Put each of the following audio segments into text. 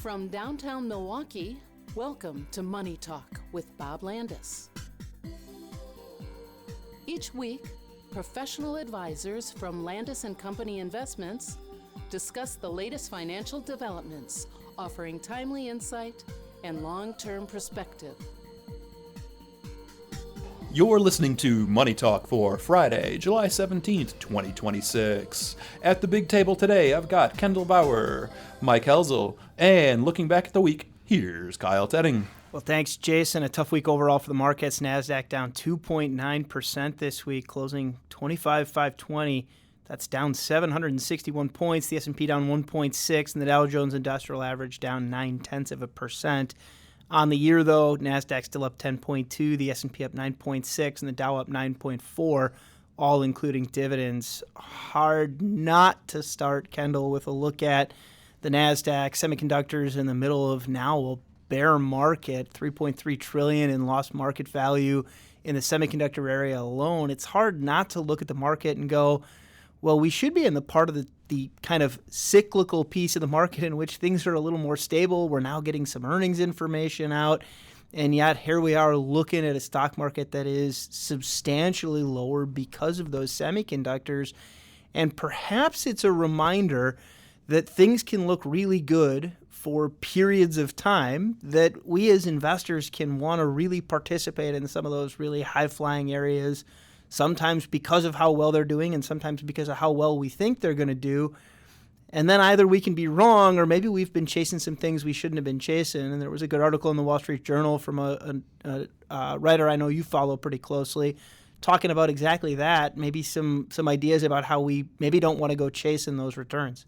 From downtown Milwaukee, welcome to Money Talk with Bob Landis. Each week, professional advisors from Landis & Company Investments discuss the latest financial developments, offering timely insight and long-term perspective. You're listening to Money Talk for Friday, July 17th, 2026. At the big table today, I've got Kendall Bauer, Mike Hoelzl, and looking back at the week, here's Kyle Tetting. Well, thanks, Jason. A tough week overall for the markets. Nasdaq down 2.9% this week, closing 25,520. That's down 761 points. The S&P down 1.6, and the Dow Jones Industrial Average down 0.9%. On the year, though, Nasdaq still up 10.2, the S&P up 9.6, and the Dow up 9.4, all including dividends. Hard not to start, Kendall, with a look at the Nasdaq. Semiconductors in the middle of now a bear market, $3.3 trillion in lost market value in the semiconductor area alone. It's hard not to look at the market and go, well, we should be in the part of the kind of cyclical piece of the market in which things are a little more stable. We're now getting some earnings information out, and yet here we are looking at a stock market that is substantially lower because of those semiconductors. And perhaps it's a reminder that things can look really good for periods of time, that we as investors can want to really participate in some of those really high-flying areas, sometimes because of how well they're doing and sometimes because of how well we think they're going to do. And then either we can be wrong or maybe we've been chasing some things we shouldn't have been chasing. And there was a good article in the Wall Street Journal from a writer I know you follow pretty closely talking about exactly that, maybe some ideas about how we maybe don't want to go chasing those returns.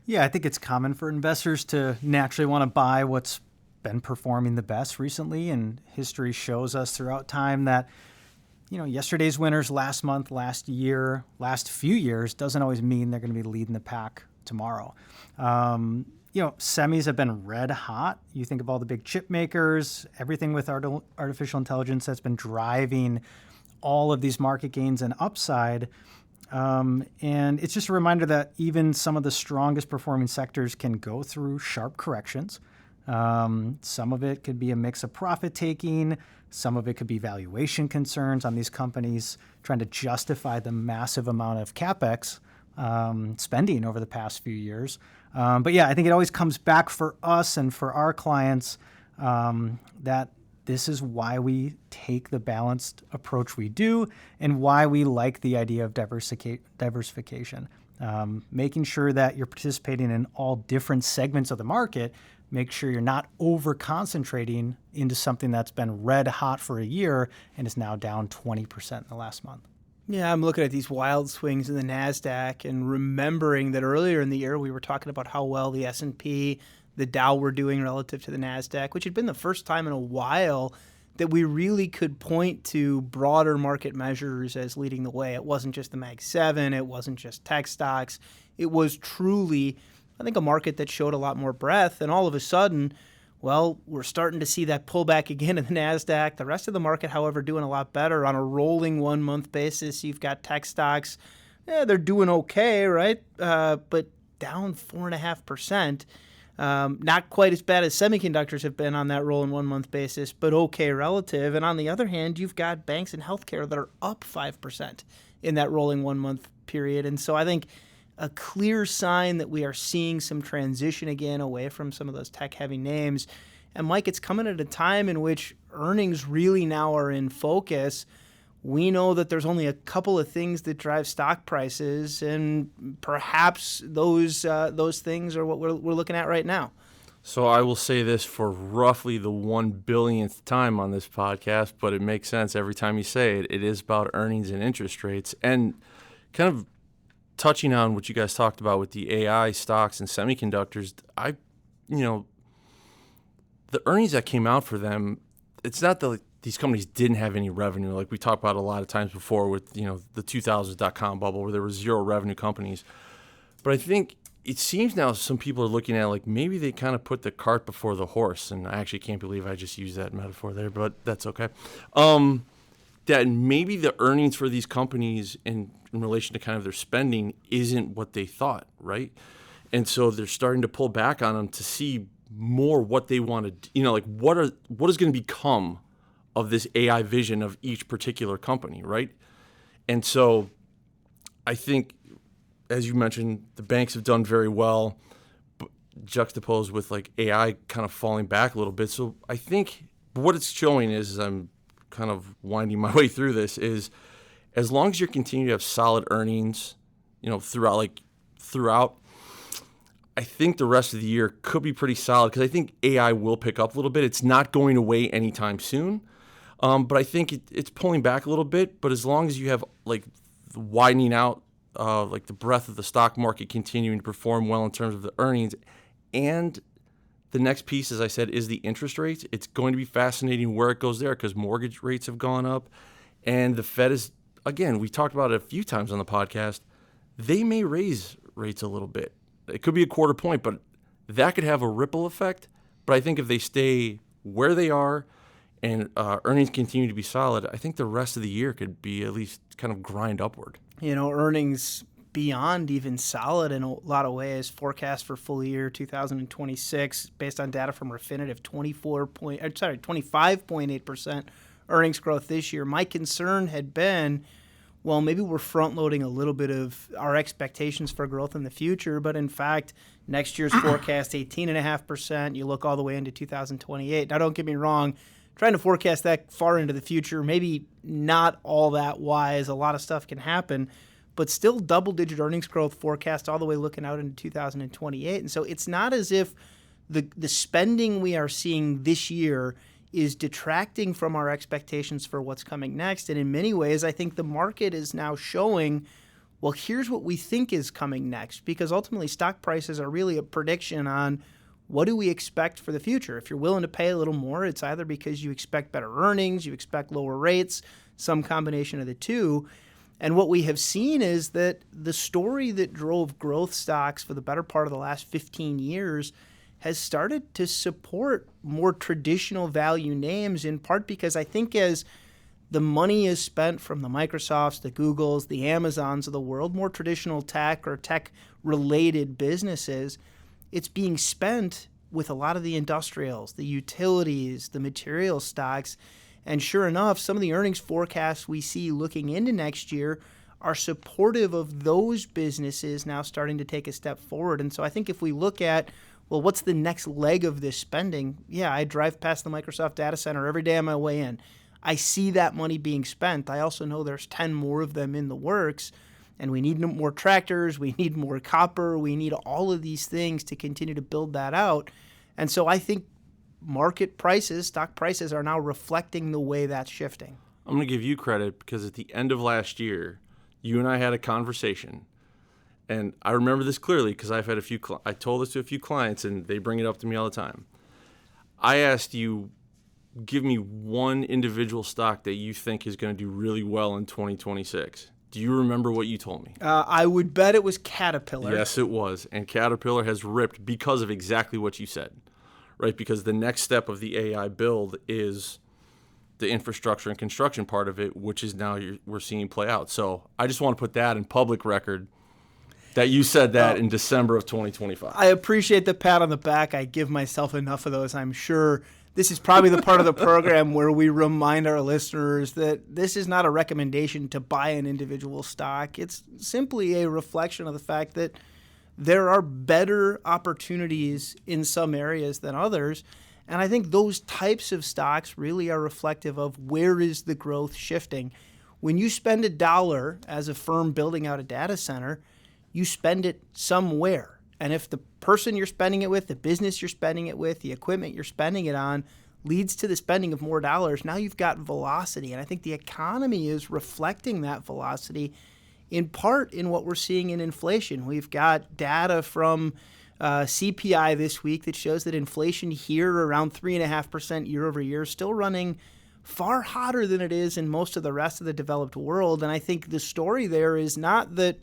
Yeah, I think it's common for investors to naturally want to buy what's been performing the best recently. And history shows us throughout time that yesterday's winners last month, last year, last few years doesn't always mean they're going to be leading the pack tomorrow. Semis have been red hot. You think of all the big chip makers, everything with artificial intelligence that's been driving all of these market gains and upside. And it's just a reminder that even some of the strongest performing sectors can go through sharp corrections. Some of it could be a mix of profit taking. Some of it could be valuation concerns on these companies trying to justify the massive amount of CapEx spending over the past few years. But yeah, I think it always comes back for us and for our clients that this is why we take the balanced approach we do and why we like the idea of diversification. Making sure that you're participating in all different segments of the market. Make sure you're not over-concentrating into something that's been red hot for a year and is now down 20% in the last month. Yeah, I'm looking at these wild swings in the Nasdaq and remembering that earlier in the year we were talking about how well the S&P, the Dow were doing relative to the Nasdaq, which had been the first time in a while that we really could point to broader market measures as leading the way. It wasn't just the Mag 7, it wasn't just tech stocks. It was truly, I think, a market that showed a lot more breadth. And all of a sudden, well, we're starting to see that pullback again in the Nasdaq. The rest of the market, however, doing a lot better on a rolling 1 month basis. You've got tech stocks, they're doing okay, right? But down 4.5%. Not quite as bad as semiconductors have been on that rolling 1 month basis, but okay relative. And on the other hand, you've got banks and healthcare that are up 5% in that rolling 1 month period. And so I think a clear sign that we are seeing some transition again away from some of those tech-heavy names. And Mike, it's coming at a time in which earnings really now are in focus. We know that there's only a couple of things that drive stock prices, and perhaps those things are what we're looking at right now. So I will say this for roughly the 1 billionth time on this podcast, but it makes sense every time you say it. It is about earnings and interest rates. And kind of touching on what you guys talked about with the AI stocks and semiconductors, the earnings that came out for them, it's not that these companies didn't have any revenue. Like we talked about a lot of times before with, the 2000s.com bubble where there were zero revenue companies. But I think it seems now some people are looking at like maybe they kind of put the cart before the horse. And I actually can't believe I just used that metaphor there, but that's okay. That maybe the earnings for these companies in relation to kind of their spending isn't what they thought, right? And so they're starting to pull back on them to see more what they want to, like what is going to become of this AI vision of each particular company, right? And so I think, as you mentioned, the banks have done very well, juxtaposed with like AI kind of falling back a little bit. So I think what it's showing is, as I'm kind of winding my way through this, is as long as you continue to have solid earnings, throughout, I think the rest of the year could be pretty solid, because I think AI will pick up a little bit. It's not going away anytime soon, but I think it's pulling back a little bit. But as long as you have like widening out, like the breadth of the stock market continuing to perform well in terms of the earnings, and the next piece, as I said, is the interest rates. It's going to be fascinating where it goes there, because mortgage rates have gone up, and the Fed is, again, we talked about it a few times on the podcast, they may raise rates a little bit. It could be a quarter point, but that could have a ripple effect. But I think if they stay where they are and earnings continue to be solid, I think the rest of the year could be at least kind of grind upward. Earnings beyond even solid in a lot of ways. Forecast for full year 2026, based on data from Refinitiv, 25.8% earnings growth this year. My concern had been, well, maybe we're front-loading a little bit of our expectations for growth in the future, but in fact, next year's forecast, 18.5%. You look all the way into 2028. Now, don't get me wrong, trying to forecast that far into the future, maybe not all that wise. A lot of stuff can happen, but still double-digit earnings growth forecast all the way looking out into 2028. And so it's not as if the spending we are seeing this year is detracting from our expectations for what's coming next. And in many ways, I think the market is now showing, well, here's what we think is coming next, because ultimately stock prices are really a prediction on what do we expect for the future. If you're willing to pay a little more, it's either because you expect better earnings, you expect lower rates, some combination of the two. And what we have seen is that the story that drove growth stocks for the better part of the last 15 years has started to support more traditional value names, in part because I think as the money is spent from the Microsofts, the Googles, the Amazons of the world, more traditional tech or tech-related businesses, it's being spent with a lot of the industrials, the utilities, the material stocks. And sure enough, some of the earnings forecasts we see looking into next year are supportive of those businesses now starting to take a step forward. And so I think if we look at, well, what's the next leg of this spending? Yeah, I drive past the Microsoft data center every day on my way in. I see that money being spent. I also know there's 10 more of them in the works, and we need more tractors, we need more copper, we need all of these things to continue to build that out. And so I think market prices, stock prices, are now reflecting the way that's shifting. I'm going to give you credit because at the end of last year, you and I had a conversation. And I remember this clearly because I've had I told this to a few clients, and they bring it up to me all the time. I asked you, give me one individual stock that you think is going to do really well in 2026. Do you remember what you told me? I would bet it was Caterpillar. Yes, it was. And Caterpillar has ripped because of exactly what you said, right? Because the next step of the AI build is the infrastructure and construction part of it, which is now we're seeing play out. So I just want to put that in public record that you said that in December of 2025. I appreciate the pat on the back. I give myself enough of those, I'm sure. This is probably the part of the program where we remind our listeners that this is not a recommendation to buy an individual stock. It's simply a reflection of the fact that there are better opportunities in some areas than others. And I think those types of stocks really are reflective of where is the growth shifting. When you spend $1 as a firm building out a data center, you spend it somewhere. And if the person you're spending it with, the business you're spending it with, the equipment you're spending it on leads to the spending of more dollars, now you've got velocity. And I think the economy is reflecting that velocity in part in what we're seeing in inflation. We've got data from CPI this week that shows that inflation here around 3.5% year over year, still running far hotter than it is in most of the rest of the developed world. And I think the story there is not that,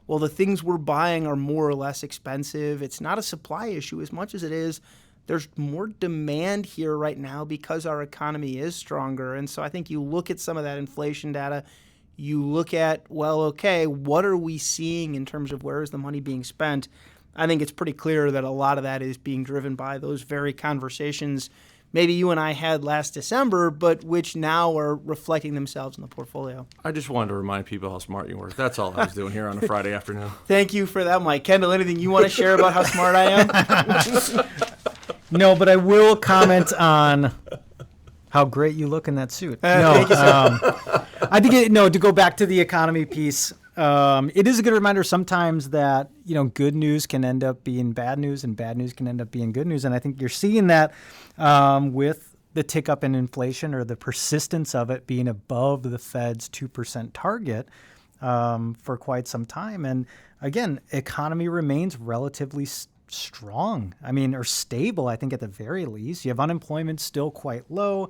well, the things we're buying are more or less expensive. It's not a supply issue as much as it is there's more demand here right now because our economy is stronger. And so I think you look at some of that inflation data, you look at, well, okay, what are we seeing in terms of where is the money being spent? I think it's pretty clear that a lot of that is being driven by those very conversations maybe you and I had last December, but which now are reflecting themselves in the portfolio. I just wanted to remind people how smart you were. That's all I was doing here on a Friday afternoon. Thank you for that, Mike. Kendall, anything you want to share about how smart I am? No, but I will comment on how great you look in that suit. I think to go back to the economy piece, it is a good reminder sometimes that good news can end up being bad news, and bad news can end up being good news. And I think you're seeing that with the tick up in inflation, or the persistence of it being above the Fed's 2% target for quite some time. And again, economy remains relatively strong. Or stable, I think, at the very least. You have unemployment still quite low,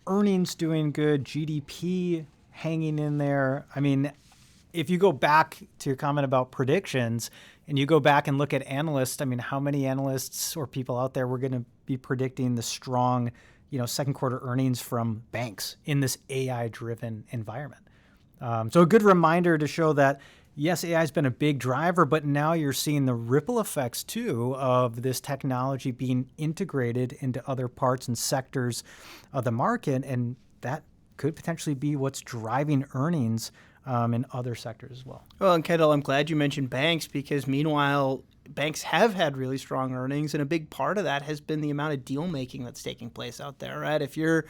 earnings doing good, GDP hanging in there. If you go back to your comment about predictions and you go back and look at analysts, how many analysts or people out there were going to be predicting the strong, second quarter earnings from banks in this AI-driven environment? So a good reminder to show that, yes, AI has been a big driver, but now you're seeing the ripple effects, too, of this technology being integrated into other parts and sectors of the market, and that could potentially be what's driving earnings in other sectors as well. Well, and Kendall, I'm glad you mentioned banks, because meanwhile, banks have had really strong earnings, and a big part of that has been the amount of deal making that's taking place out there, right? If you're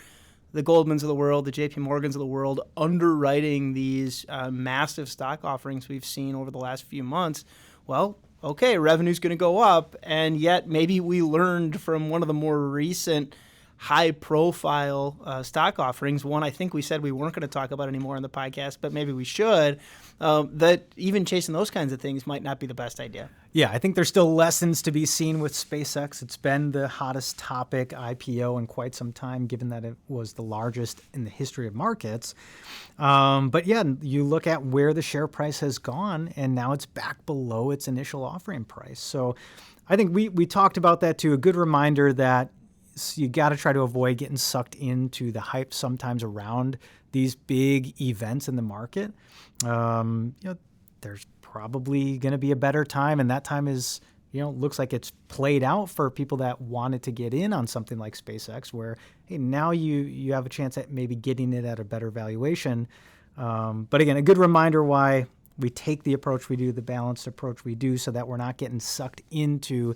the Goldmans of the world, the JP Morgans of the world, underwriting these massive stock offerings we've seen over the last few months, well, okay, revenue's going to go up, and yet maybe we learned from one of the more recent high-profile stock offerings, one I think we said we weren't going to talk about anymore on the podcast, but maybe we should, that even chasing those kinds of things might not be the best idea. Yeah, I think there's still lessons to be seen with SpaceX. It's been the hottest topic IPO in quite some time, given that it was the largest in the history of markets. But yeah, you look at where the share price has gone, and now it's back below its initial offering price. So I think we talked about that too. A good reminder that you got to try to avoid getting sucked into the hype sometimes around these big events in the market. There's probably going to be a better time, and that time is, looks like it's played out for people that wanted to get in on something like SpaceX, where hey, now you have a chance at maybe getting it at a better valuation. But again, a good reminder why we take the approach we do, the balanced approach we do, so that we're not getting sucked into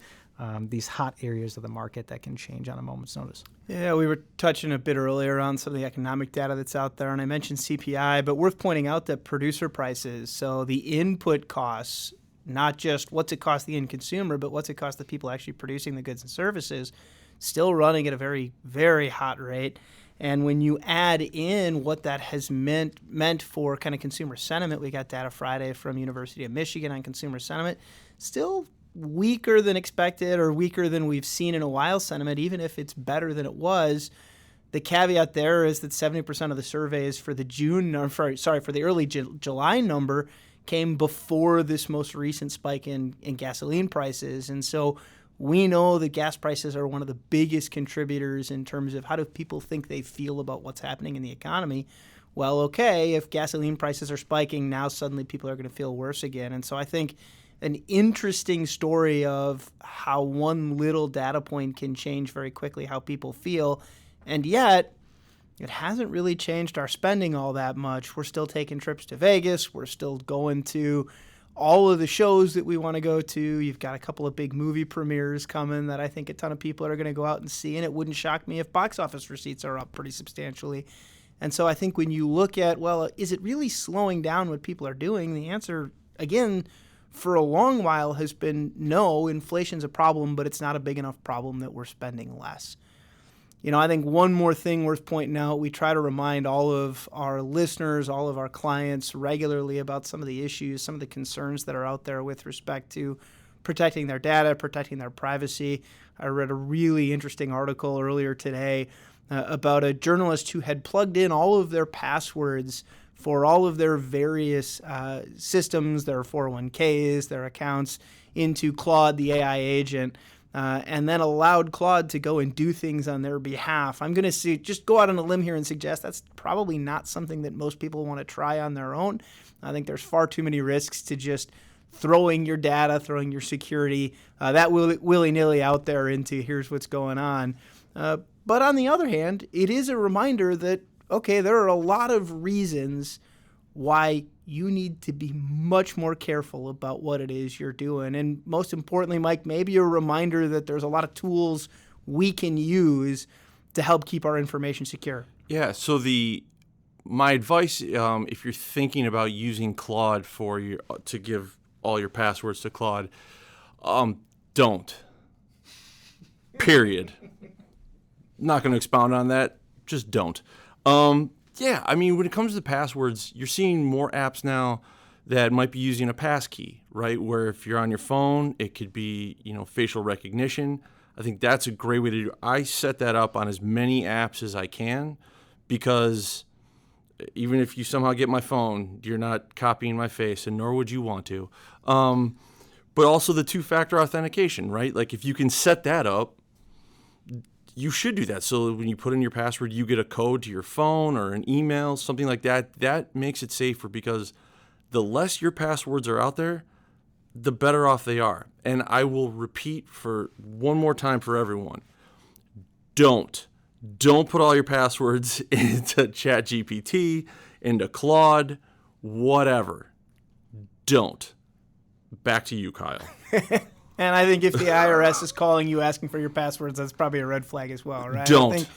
these hot areas of the market that can change on a moment's notice. Yeah, we were touching a bit earlier on some of the economic data that's out there, and I mentioned CPI, but worth pointing out that producer prices, so the input costs, not just what's it cost the end consumer, but what's it cost the people actually producing the goods and services, still running at a very, very hot rate. And when you add in what that has meant for kind of consumer sentiment, we got data Friday from University of Michigan on consumer sentiment, still weaker than expected, or weaker than we've seen in a while sentiment, even if it's better than it was. The caveat there is that 70% of the surveys for the for the early July number came before this most recent spike in gasoline prices. And so we know that gas prices are one of the biggest contributors in terms of how do people think they feel about what's happening in the economy. Well, okay, if gasoline prices are spiking, now suddenly people are going to feel worse again. And so I think an interesting story of how one little data point can change very quickly how people feel. And yet, it hasn't really changed our spending all that much. We're still taking trips to Vegas. We're still going to all of the shows that we want to go to. You've got a couple of big movie premieres coming that I think a ton of people are going to go out and see. And it wouldn't shock me if box office receipts are up pretty substantially. And so I think when you look at, well, is it really slowing down what people are doing? The answer, again, for a long while has been no, inflation's a problem, but it's not a big enough problem that we're spending less. I think one more thing worth pointing out, we try to remind all of our listeners, all of our clients regularly about some of the issues, some of the concerns that are out there with respect to protecting their data, protecting their privacy. I read a really interesting article earlier today about a journalist who had plugged in all of their passwords for all of their various systems, their 401ks, their accounts, into Claude, the AI agent, and then allowed Claude to go and do things on their behalf. I'm going to just go out on a limb here and suggest that's probably not something that most people want to try on their own. I think there's far too many risks to just throwing your data, throwing your security, that willy-nilly out there into here's what's going on. But on the other hand, it is a reminder that, okay, there are a lot of reasons why you need to be much more careful about what it is you're doing. And most importantly, Mike, maybe a reminder that there's a lot of tools we can use to help keep our information secure. Yeah, so my advice, if you're thinking about using Claude to give all your passwords to Claude, don't. Period. Not going to expound on that. Just don't. Yeah, I mean, when it comes to passwords, you're seeing more apps now that might be using a passkey, right? Where if you're on your phone, it could be, facial recognition. I think that's a great way to do it. I set that up on as many apps as I can because even if you somehow get my phone, you're not copying my face, and nor would you want to. But also the two-factor authentication, right? Like if you can set that up, you should do that. So when you put in your password, you get a code to your phone or an email, something like that. That makes it safer because the less your passwords are out there, the better off they are. And I will repeat for one more time for everyone. Don't put all your passwords into ChatGPT, into Claude, whatever. Don't. Back to you, Kyle. And I think if the IRS is calling you asking for your passwords, that's probably a red flag as well, right? Don't. I think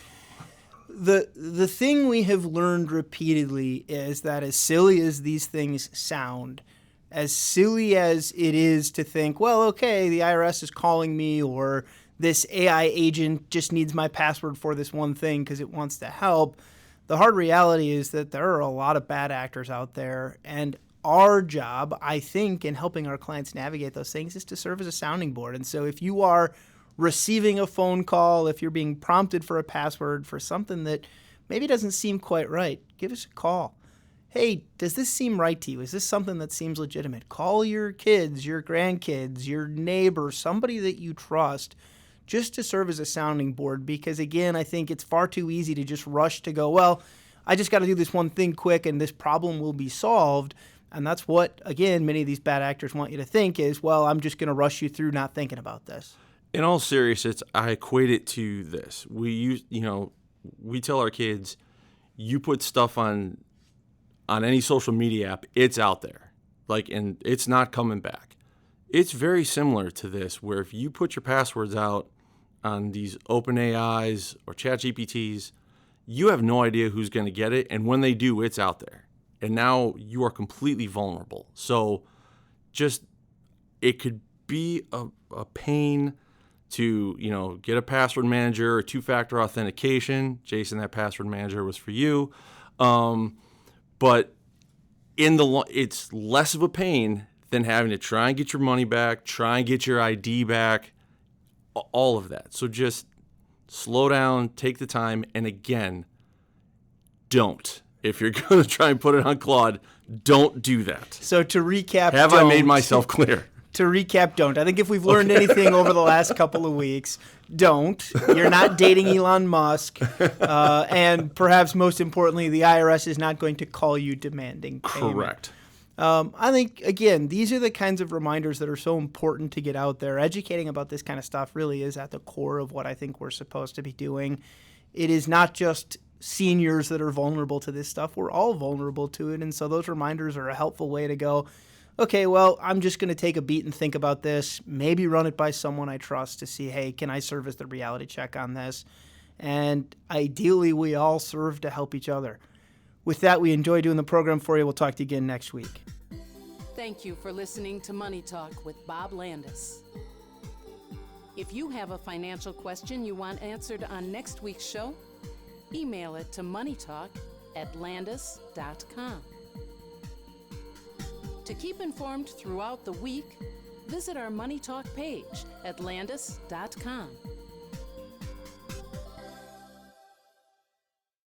the thing we have learned repeatedly is that as silly as these things sound, as silly as it is to think, well, okay, the IRS is calling me, or this AI agent just needs my password for this one thing because it wants to help, the hard reality is that there are a lot of bad actors out there, and our job, I think, in helping our clients navigate those things is to serve as a sounding board. And so if you are receiving a phone call, if you're being prompted for a password for something that maybe doesn't seem quite right, give us a call. Hey, does this seem right to you? Is this something that seems legitimate? Call your kids, your grandkids, your neighbor, somebody that you trust, just to serve as a sounding board. Because again, I think it's far too easy to just rush to go, well, I just got to do this one thing quick and this problem will be solved. And that's what, again, many of these bad actors want you to think is, well, I'm just going to rush you through not thinking about this. In all seriousness, I equate it to this. We tell our kids, you put stuff on any social media app, it's out there. And it's not coming back. It's very similar to this, where if you put your passwords out on these OpenAIs or ChatGPTs, you have no idea who's going to get it. And when they do, it's out there. And now you are completely vulnerable. So it could be a pain to, get a password manager or two-factor authentication. Jason, that password manager was for you. But it's less of a pain than having to try and get your money back, try and get your ID back, all of that. So just slow down, take the time, and again, don't. If you're going to try and put it on Claude, don't do that. So to recap, I made myself clear? To recap, don't. I think if we've learned anything over the last couple of weeks, don't. You're not dating Elon Musk. And perhaps most importantly, the IRS is not going to call you demanding payment. Correct. I think, again, these are the kinds of reminders that are so important to get out there. Educating about this kind of stuff really is at the core of what I think we're supposed to be doing. It is not just seniors that are vulnerable to this stuff. We're all vulnerable to it. And so those reminders are a helpful way to go, okay, well, I'm just going to take a beat and think about this, maybe run it by someone I trust to see, hey, can I serve as the reality check on this? And ideally, we all serve to help each other. With that, we enjoy doing the program for you. We'll talk to you again next week. Thank you for listening to Money Talk with Bob Landis. If you have a financial question you want answered on next week's show, email it to moneytalk@landis.com. To keep informed throughout the week, visit our Money Talk page at landis.com.